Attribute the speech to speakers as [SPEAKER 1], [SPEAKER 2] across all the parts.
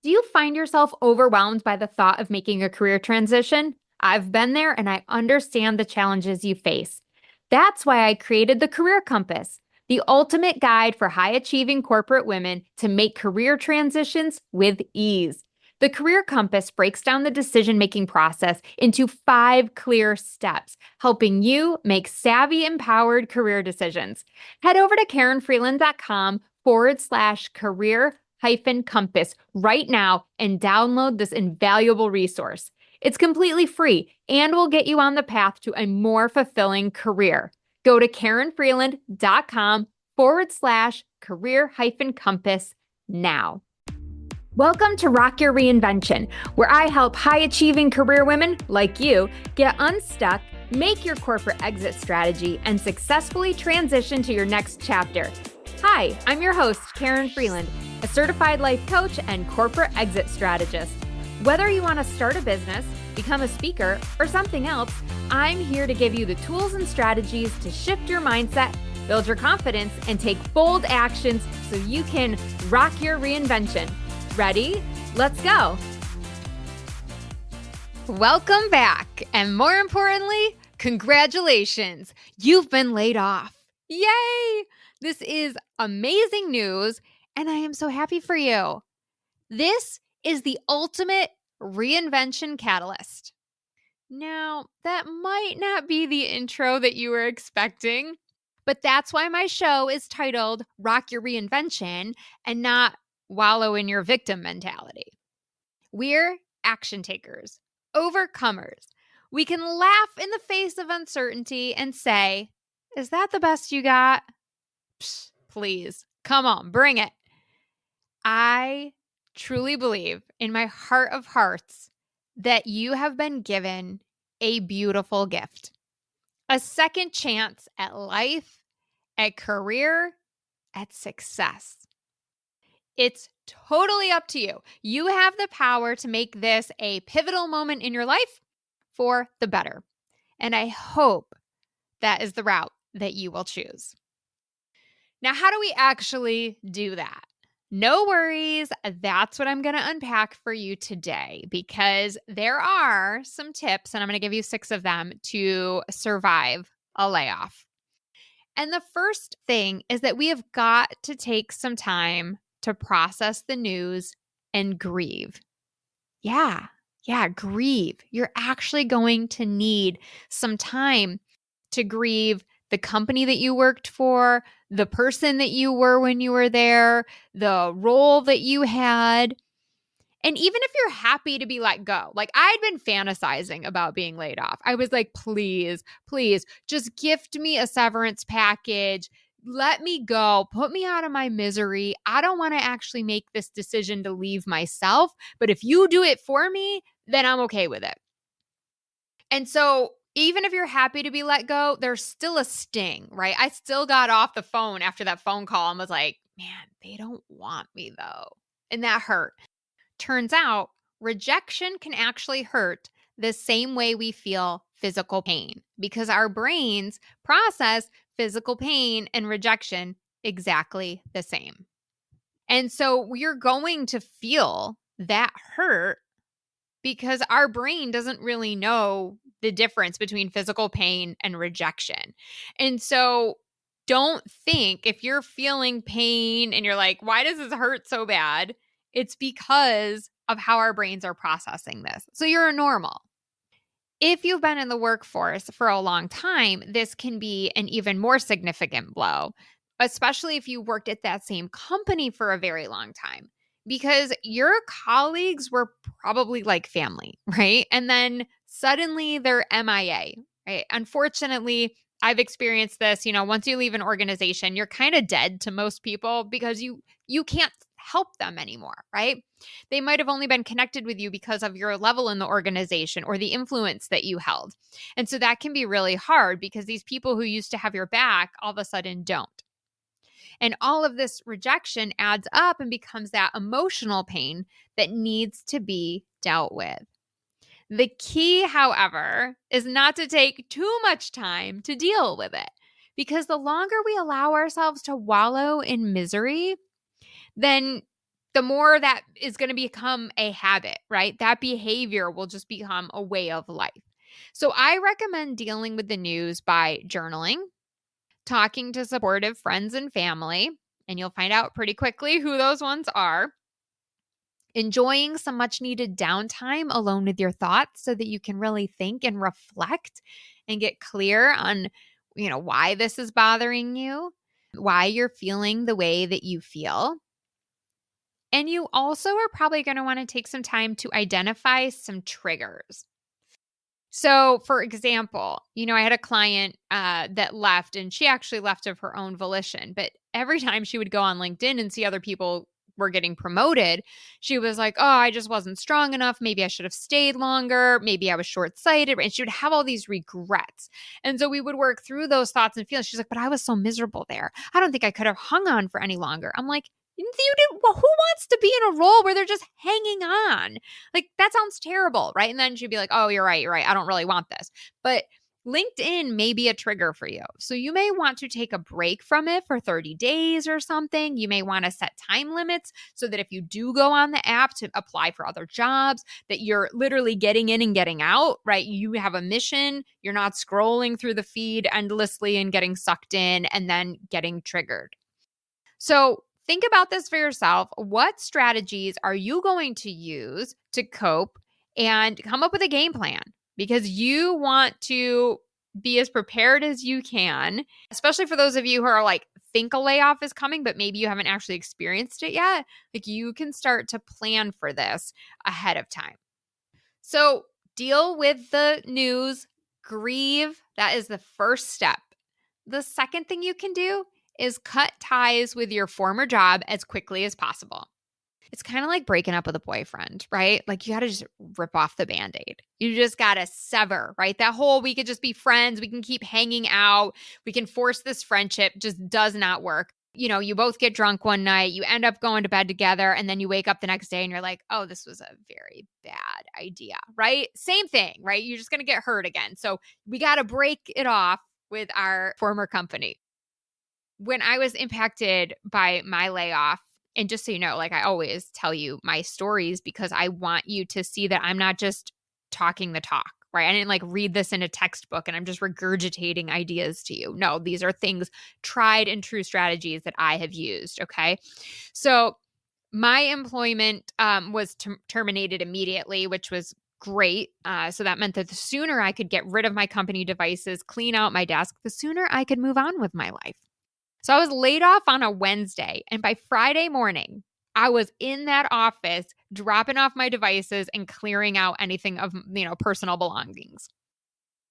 [SPEAKER 1] Do you find yourself overwhelmed by the thought of making a career transition? I've been there and I understand the challenges you face. That's why I created the Career Compass, the ultimate guide for high achieving corporate women to make career transitions with ease. The Career Compass breaks down the decision making process into 5 clear steps, helping you make savvy, empowered career decisions. Head over to karenfreeland.com/career compass right now and download this invaluable resource. It's completely free and will get you on the path to a more fulfilling career. Go to karenfreeland.com/career compass now. Welcome to Rock Your Reinvention, where I help high achieving career women like you get unstuck, make your corporate exit strategy, and successfully transition to your next chapter. Hi, I'm your host, Karen Freeland, a certified life coach and corporate exit strategist. Whether you want to start a business, become a speaker, or something else, I'm here to give you the tools and strategies to shift your mindset, build your confidence, and take bold actions so you can rock your reinvention. Ready? Let's go. Welcome back. And more importantly, congratulations. You've been laid off. Yay! This is amazing news, and I am so happy for you. This is the ultimate reinvention catalyst. Now, that might not be the intro that you were expecting, but that's why my show is titled Rock Your Reinvention and not Wallow in Your Victim Mentality. We're action takers, overcomers. We can laugh in the face of uncertainty and say, is that the best you got? Psh, please, come on, bring it. I truly believe in my heart of hearts that you have been given a beautiful gift, a second chance at life, at career, at success. It's totally up to you. You have the power to make this a pivotal moment in your life for the better. And I hope that is the route that you will choose. Now, how do we actually do that? No worries. That's what I'm going to unpack for you today because there are some tips, and I'm going to give you 6 of them to survive a layoff. And the first thing is that we have got to take some time to process the news and grieve. Yeah, grieve. You're actually going to need some time to grieve the company that you worked for, the person that you were when you were there, the role that you had. And even if you're happy to be let go, like I'd been fantasizing about being laid off. I was like, please, just gift me a severance package. Let me go. Put me out of my misery. I don't want to actually make this decision to leave myself. But if you do it for me, then I'm okay with it. And so even if you're happy to be let go, there's still a sting, right? I still got off the phone after that phone call and was like, man, they don't want me though. And that hurt. Turns out rejection can actually hurt the same way we feel physical pain because our brains process physical pain and rejection exactly the same. And so you're going to feel that hurt because our brain doesn't really know the difference between physical pain and rejection. And so don't think if you're feeling pain and you're like, why does this hurt so bad? It's because of how our brains are processing this. So you're normal. If you've been in the workforce for a long time, this can be an even more significant blow, especially if you worked at that same company for a very long time, because your colleagues were probably like family, right? And then suddenly they're MIA, right? Unfortunately, I've experienced this, once you leave an organization, you're kind of dead to most people because you can't help them anymore, right? They might have only been connected with you because of your level in the organization or the influence that you held. And so that can be really hard because these people who used to have your back all of a sudden don't. And all of this rejection adds up and becomes that emotional pain that needs to be dealt with. The key, however, is not to take too much time to deal with it, because the longer we allow ourselves to wallow in misery, then the more that is going to become a habit, right? That behavior will just become a way of life. So I recommend dealing with the news by journaling, talking to supportive friends and family, and you'll find out pretty quickly who those ones are. Enjoying some much needed downtime alone with your thoughts so that you can really think and reflect and get clear on, why this is bothering you, why you're feeling the way that you feel. And you also are probably going to want to take some time to identify some triggers. So, for example, I had a client that left, and she actually left of her own volition. But every time she would go on LinkedIn and see other people were getting promoted, she was like, oh, I just wasn't strong enough. Maybe I should have stayed longer. Maybe I was short-sighted. And she would have all these regrets. And so we would work through those thoughts and feelings. She's like, but I was so miserable there. I don't think I could have hung on for any longer. I'm like, you did. Well, who wants to be in a role where they're just hanging on? Like, that sounds terrible, right? And then she'd be like, oh, you're right. I don't really want this. But LinkedIn may be a trigger for you. So you may want to take a break from it for 30 days or something. You may want to set time limits so that if you do go on the app to apply for other jobs, that you're literally getting in and getting out, right? You have a mission. You're not scrolling through the feed endlessly and getting sucked in and then getting triggered. So think about this for yourself. What strategies are you going to use to cope, and come up with a game plan, because you want to be as prepared as you can, especially for those of you who are like, think a layoff is coming, but maybe you haven't actually experienced it yet. Like, you can start to plan for this ahead of time. So deal with the news, grieve. That is the first step. The second thing you can do is cut ties with your former job as quickly as possible. It's kind of like breaking up with a boyfriend, right? Like, you got to just rip off the Band-Aid. You just got to sever, right? That whole, we could just be friends. We can keep hanging out. We can force this friendship, just does not work. You both get drunk one night, you end up going to bed together, and then you wake up the next day and you're like, oh, this was a very bad idea, right? Same thing, right? You're just going to get hurt again. So we got to break it off with our former company. When I was impacted by my layoff, and just so you know, like, I always tell you my stories because I want you to see that I'm not just talking the talk, right? I didn't like read this in a textbook and I'm just regurgitating ideas to you. No, these are things, tried and true strategies that I have used. Okay. So my employment was terminated immediately, which was great. So that meant that the sooner I could get rid of my company devices, clean out my desk, the sooner I could move on with my life. So I was laid off on a Wednesday, and by Friday morning, I was in that office dropping off my devices and clearing out anything of, personal belongings.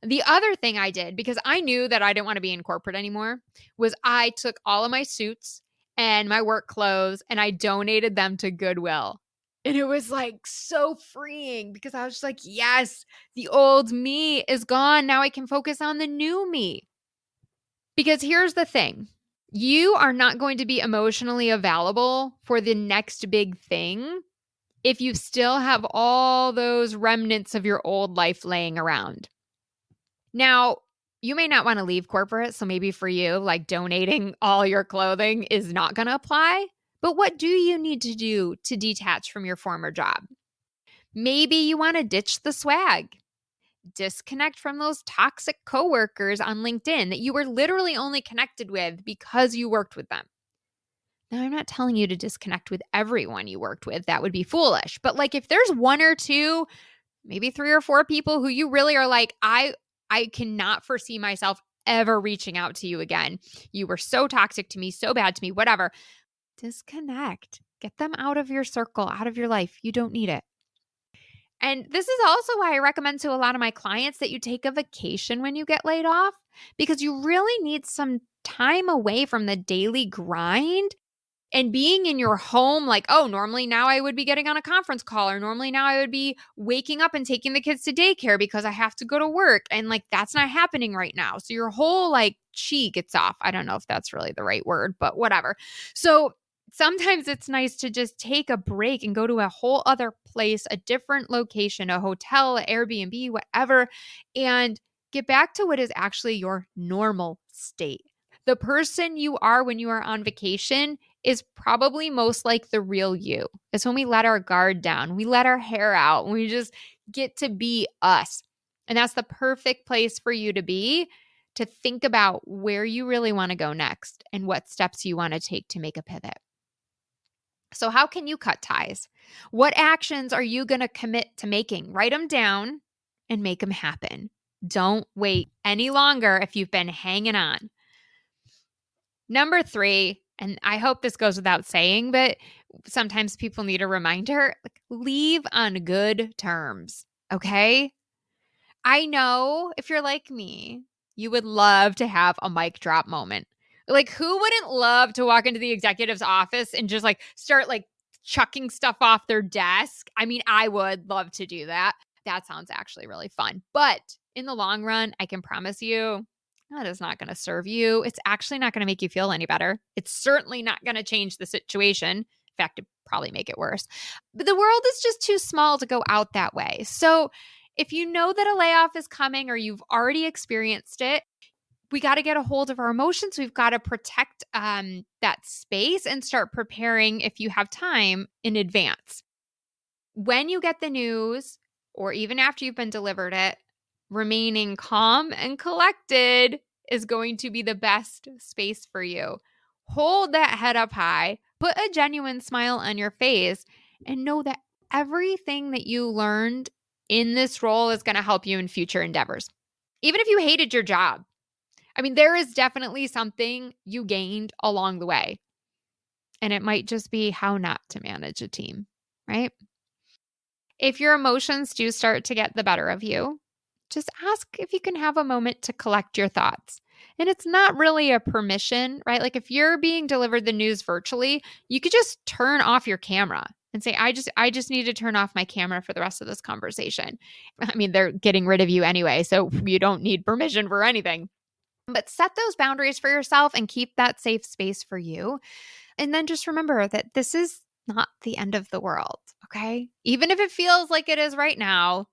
[SPEAKER 1] The other thing I did, because I knew that I didn't want to be in corporate anymore, was I took all of my suits and my work clothes and I donated them to Goodwill. And it was like so freeing, because I was just like, yes, the old me is gone. Now I can focus on the new me. Because here's the thing. You are not going to be emotionally available for the next big thing if you still have all those remnants of your old life laying around. Now, you may not want to leave corporate, so maybe for you, like, donating all your clothing is not going to apply. But what do you need to do to detach from your former job? Maybe you want to ditch the swag. Disconnect from those toxic coworkers on LinkedIn that you were literally only connected with because you worked with them. Now, I'm not telling you to disconnect with everyone you worked with. That would be foolish. But like, if there's one or two, maybe 3 or 4 people who you really are like, I cannot foresee myself ever reaching out to you again. You were so toxic to me, so bad to me, whatever. Disconnect. Get them out of your circle, out of your life. You don't need it. And this is also why I recommend to a lot of my clients that you take a vacation when you get laid off, because you really need some time away from the daily grind and being in your home. Like, oh, normally now I would be getting on a conference call, or normally now I would be waking up and taking the kids to daycare because I have to go to work. And like, that's not happening right now. So your whole like chi gets off. I don't know if that's really the right word, but whatever. So sometimes it's nice to just take a break and go to a whole other place, a different location, a hotel, Airbnb, whatever, and get back to what is actually your normal state. The person you are when you are on vacation is probably most like the real you. It's when we let our guard down, we let our hair out, and we just get to be us. And that's the perfect place for you to be, to think about where you really want to go next and what steps you want to take to make a pivot. So, how can you cut ties? What actions are you going to commit to making? Write them down and make them happen. Don't wait any longer if you've been hanging on. Number 3, and I hope this goes without saying, but sometimes people need a reminder, leave on good terms, okay? I know if you're like me, you would love to have a mic drop moment. Like, who wouldn't love to walk into the executive's office and just start chucking stuff off their desk? I mean, I would love to do that. That sounds actually really fun. But in the long run, I can promise you that is not going to serve you. It's actually not going to make you feel any better. It's certainly not going to change the situation. In fact, it'd probably make it worse. But the world is just too small to go out that way. So if you know that a layoff is coming or you've already experienced it, we got to get a hold of our emotions. We've got to protect that space and start preparing, if you have time, in advance. When you get the news, or even after you've been delivered it, remaining calm and collected is going to be the best space for you. Hold that head up high, put a genuine smile on your face, and know that everything that you learned in this role is going to help you in future endeavors. Even if you hated your job, I mean, there is definitely something you gained along the way. And it might just be how not to manage a team, right? If your emotions do start to get the better of you, just ask if you can have a moment to collect your thoughts. And it's not really a permission, right? Like if you're being delivered the news virtually, you could just turn off your camera and say, I just need to turn off my camera for the rest of this conversation. I mean, they're getting rid of you anyway, so you don't need permission for anything. But set those boundaries for yourself and keep that safe space for you. And then just remember that this is not the end of the world, okay? Even if it feels like it is right now,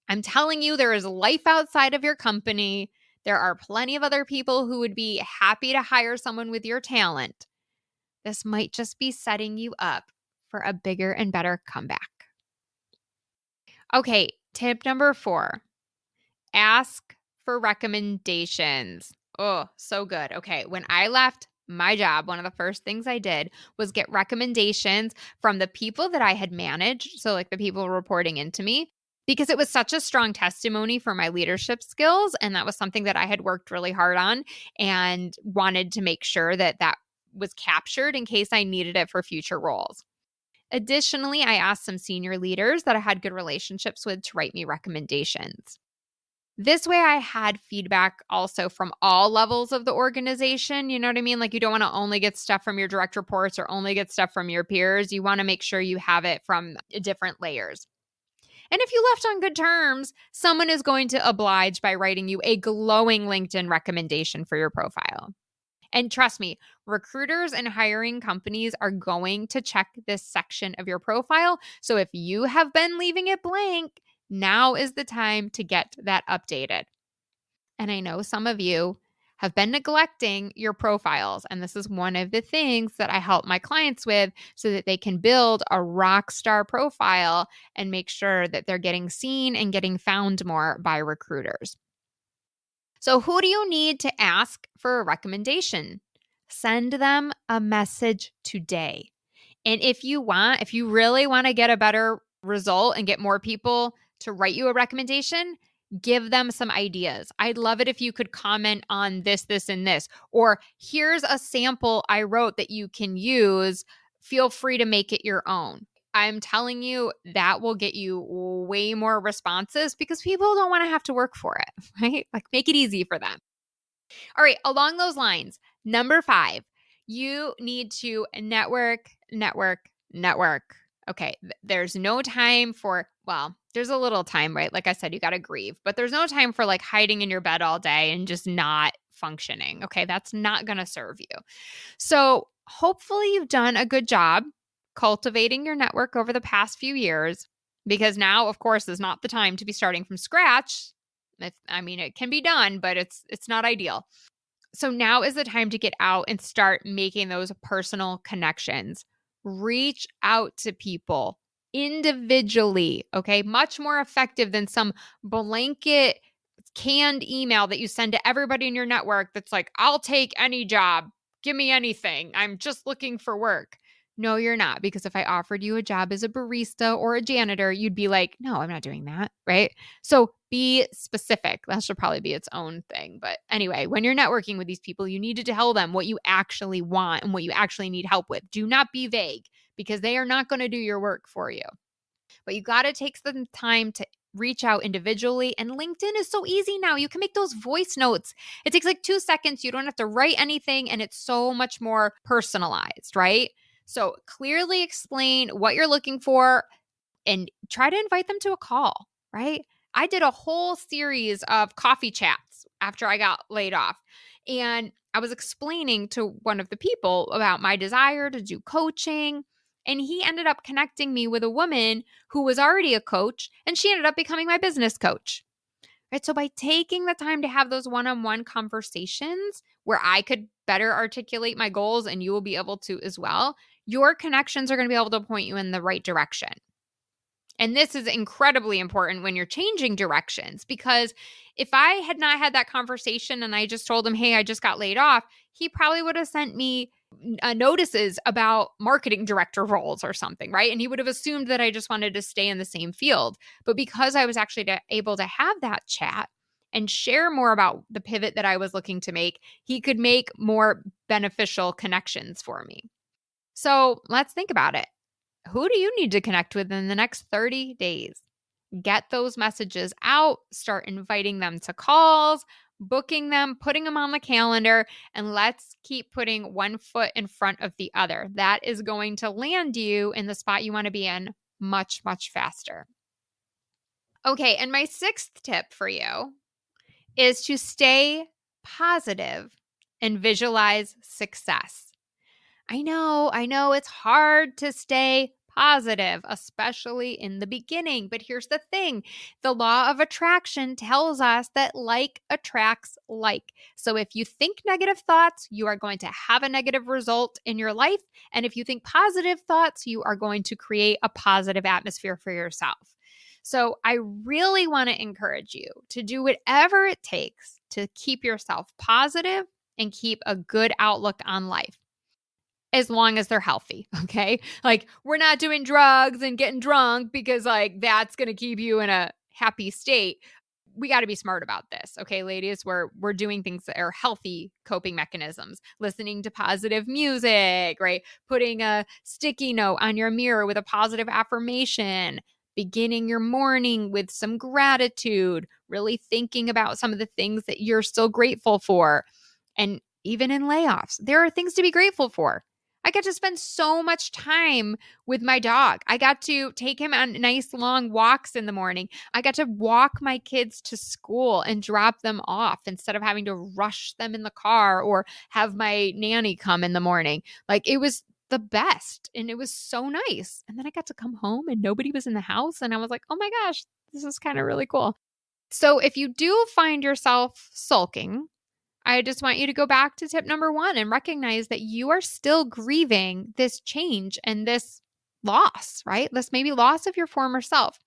[SPEAKER 1] I'm telling you, there is life outside of your company. There are plenty of other people who would be happy to hire someone with your talent. This might just be setting you up for a bigger and better comeback. Okay, tip number 4, ask for recommendations. Oh, so good. Okay, when I left my job, one of the first things I did was get recommendations from the people that I had managed. So like the people reporting into me, because it was such a strong testimony for my leadership skills. And that was something that I had worked really hard on and wanted to make sure that that was captured in case I needed it for future roles. Additionally, I asked some senior leaders that I had good relationships with to write me recommendations. This way I had feedback also from all levels of the organization. You know what I mean? Like you don't want to only get stuff from your direct reports or only get stuff from your peers. You want to make sure you have it from different layers. And if you left on good terms, someone is going to oblige by writing you a glowing LinkedIn recommendation for your profile. And trust me, recruiters and hiring companies are going to check this section of your profile. So if you have been leaving it blank, now is the time to get that updated. And I know some of you have been neglecting your profiles. And this is one of the things that I help my clients with so that they can build a rock star profile and make sure that they're getting seen and getting found more by recruiters. So who do you need to ask for a recommendation? Send them a message today. And if you really want to get a better result and get more people to write you a recommendation, give them some ideas. I'd love it if you could comment on this, this, and this. Or here's a sample I wrote that you can use. Feel free to make it your own. I'm telling you, that will get you way more responses because people don't want to have to work for it, right? Like make it easy for them. All right, along those lines, number 5, you need to network. Okay, there's no time for, well, there's a little time, right? Like I said, you got to grieve, but there's no time for like hiding in your bed all day and just not functioning. Okay, that's not going to serve you. So hopefully you've done a good job cultivating your network over the past few years, because now, of course, is not the time to be starting from scratch. It can be done, but it's not ideal. So now is the time to get out and start making those personal connections. Reach out to people individually, okay? Much more effective than some blanket canned email that you send to everybody in your network that's like, I'll take any job. Give me anything. I'm just looking for work. No, you're not. Because if I offered you a job as a barista or a janitor, you'd be like, no, I'm not doing that. Right. So be specific. That should probably be its own thing. But anyway, when you're networking with these people, you need to tell them what you actually want and what you actually need help with. Do not be vague because they are not going to do your work for you. But you got to take some time to reach out individually. And LinkedIn is so easy now. You can make those voice notes. It takes like 2 seconds. You don't have to write anything, and it's so much more personalized, right? So clearly explain what you're looking for and try to invite them to a call, right? I did a whole series of coffee chats after I got laid off. And I was explaining to one of the people about my desire to do coaching. And he ended up connecting me with a woman who was already a coach, and she ended up becoming my business coach. Right. So by taking the time to have those one-on-one conversations where I could better articulate my goals and you will be able to as well, your connections are going to be able to point you in the right direction. And this is incredibly important when you're changing directions, because if I had not had that conversation and I just told him, hey, I just got laid off, he probably would have sent me notices about marketing director roles or something, right? And he would have assumed that I just wanted to stay in the same field. But because I was actually able to have that chat and share more about the pivot that I was looking to make, he could make more beneficial connections for me. So let's think about it. Who do you need to connect with in the next 30 days? Get those messages out, start inviting them to calls, booking them, putting them on the calendar, and let's keep putting one foot in front of the other. That is going to land you in the spot you want to be in much, much faster. Okay, and my sixth tip for you is to stay positive and visualize success. I know it's hard to stay positive, especially in the beginning. But here's the thing. The law of attraction tells us that like attracts like. So if you think negative thoughts, you are going to have a negative result in your life. And if you think positive thoughts, you are going to create a positive atmosphere for yourself. So I really want to encourage you to do whatever it takes to keep yourself positive and keep a good outlook on life, as long as they're healthy. Okay. Like, we're not doing drugs and getting drunk because like that's going to keep you in a happy state. We got to be smart about this. Okay, ladies, we're doing things that are healthy coping mechanisms, listening to positive music, right? Putting a sticky note on your mirror with a positive affirmation, beginning your morning with some gratitude, really thinking about some of the things that you're still grateful for. And even in layoffs, there are things to be grateful for. I got to spend so much time with my dog. I got to take him on nice long walks in the morning. I got to walk my kids to school and drop them off instead of having to rush them in the car or have my nanny come in the morning. Like, it was the best and it was so nice. And then I got to come home and nobody was in the house. And I was like, oh my gosh, this is kind of really cool. So if you do find yourself sulking, I just want you to go back to tip number 1 and recognize that you are still grieving this change and this loss, right? This maybe loss of your former self.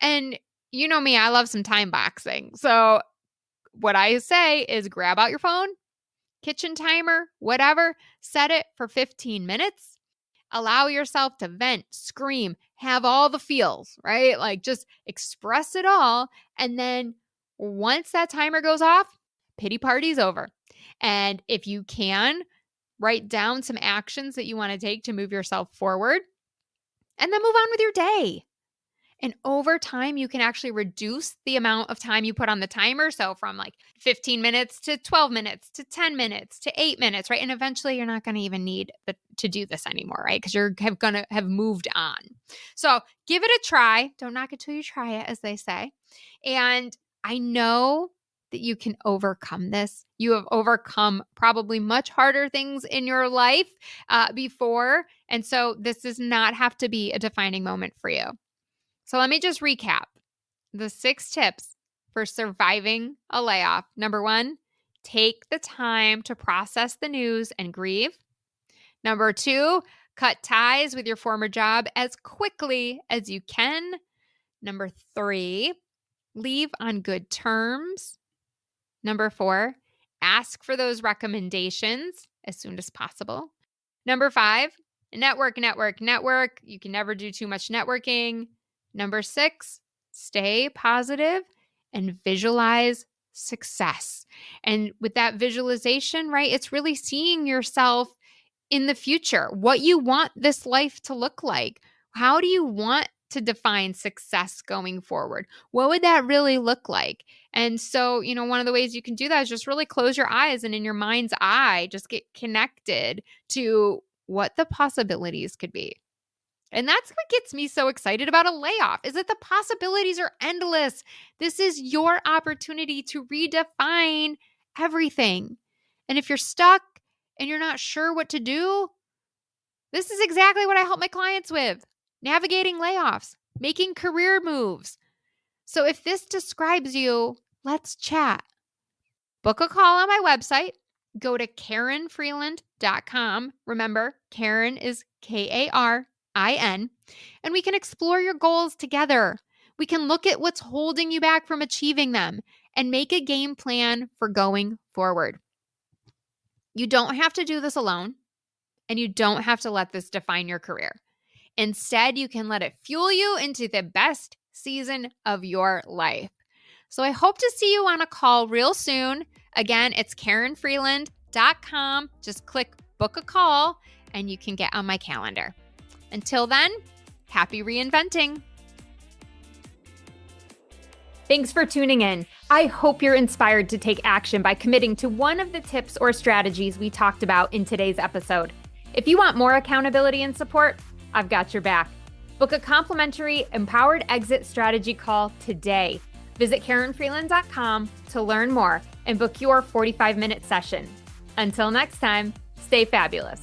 [SPEAKER 1] And you know me, I love some time boxing. So what I say is grab out your phone, kitchen timer, whatever, set it for 15 minutes. Allow yourself to vent, scream, have all the feels, right? Like, just express it all. And then once that timer goes off, pity party's over. And if you can, write down some actions that you want to take to move yourself forward and then move on with your day. And over time, you can actually reduce the amount of time you put on the timer. So from like 15 minutes to 12 minutes to 10 minutes to 8 minutes, right? And eventually you're not going to even need to do this anymore, right? Because you're going to have moved on. So give it a try. Don't knock it till you try it, as they say. And I know that you can overcome this. You have overcome probably much harder things in your life before. And so this does not have to be a defining moment for you. So let me just recap the 6 tips for surviving a layoff. Number 1, take the time to process the news and grieve. Number 2, cut ties with your former job as quickly as you can. Number 3, leave on good terms. Number 4, ask for those recommendations as soon as possible. Number 5, network. You can never do too much networking. Number 6, stay positive and visualize success. And with that visualization, right, it's really seeing yourself in the future, what you want this life to look like. How do you want to define success going forward? What would that really look like? And so, one of the ways you can do that is just really close your eyes and in your mind's eye, just get connected to what the possibilities could be. And that's what gets me so excited about a layoff, is that the possibilities are endless. This is your opportunity to redefine everything. And if you're stuck and you're not sure what to do, this is exactly what I help my clients with: navigating layoffs, making career moves. So if this describes you, let's chat. Book a call on my website. Go to KarenFreeland.com. Remember, Karen is Karin, and we can explore your goals together. We can look at what's holding you back from achieving them and make a game plan for going forward. You don't have to do this alone, and you don't have to let this define your career. Instead, you can let it fuel you into the best season of your life. So I hope to see you on a call real soon. Again, it's KarenFreeland.com. Just click book a call and you can get on my calendar. Until then, happy reinventing. Thanks for tuning in. I hope you're inspired to take action by committing to one of the tips or strategies we talked about in today's episode. If you want more accountability and support, I've got your back. Book a complimentary Empowered Exit Strategy call today. Visit KarenFreeland.com to learn more and book your 45-minute session. Until next time, stay fabulous.